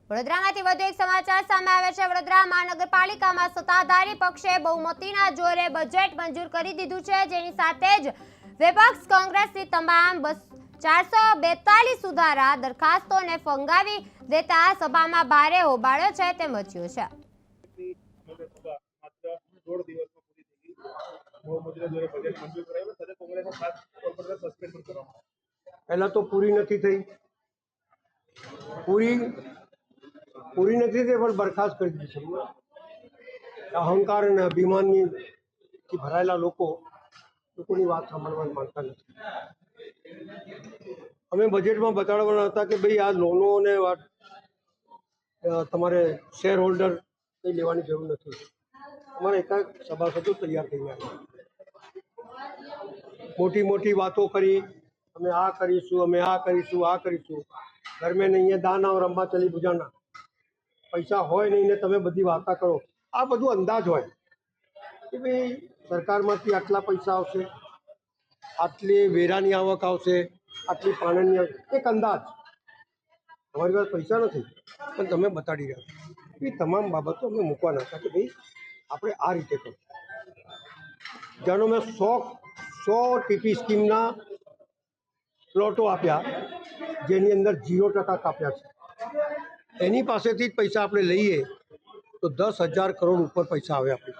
વડોદરામાંથી વધુ એક સમાચાર સામે આવે છે। વડોદરા મહાનગરપાલિકામાં સત્તાધારી પક્ષે બહુમતીના જોરે બજેટ મંજૂર કરી દીધું છે, જેની સાથે જ વિપક્ષ કોંગ્રેસની તમામ 442 સુધારા દરખાસ્તોને ફંગાવી દેતા સભામાં ભારે હોબાળો છે તે મચ્યો છે। पहला तो पूरी नहीं थी पर बरखास्त कर दी। अहंकार और अभिमान की भरायेला लोकोनी बात सांभळवा मांगता नथी। अमे बजेट में बताड़वाना हता कि भाई आ लोनो ने तमारे शेर होल्डर कई लेवानी जरूर नहीं। अमारा एकाएक सभासदों तैयार थई गया, मोटी मोटी बातों करी, अमे आ करीशुं, अमे आ करीशुं, आ करीशुं। घर में नहीं है दाना और अम्बा चली बुझाना, पैसा होय नहीं ने तमे बधी वार्ता करो। आ बधुं अंदाज होय कि भाई सरकारमांथी आटला पैसा आवशे, आटली वेरानी आवक आवशे, आटली पाणीनी आवक, एक अंदाज। तमारी पासे पैसा नथी पण तमे बताड़ी रह्या छो। ए तमाम बाबतो अमे मूकवाना हता कि भाई आपणे आ रीते करो। जानो मैं 100 टीपी स्कीमना प्लॉटो आप्या, जेनी अंदर 0% काप्या छे। एनी पासेथी पैसा आपणे लईए तो 10,000 करोड़ ऊपर पैसा आवे आपणी।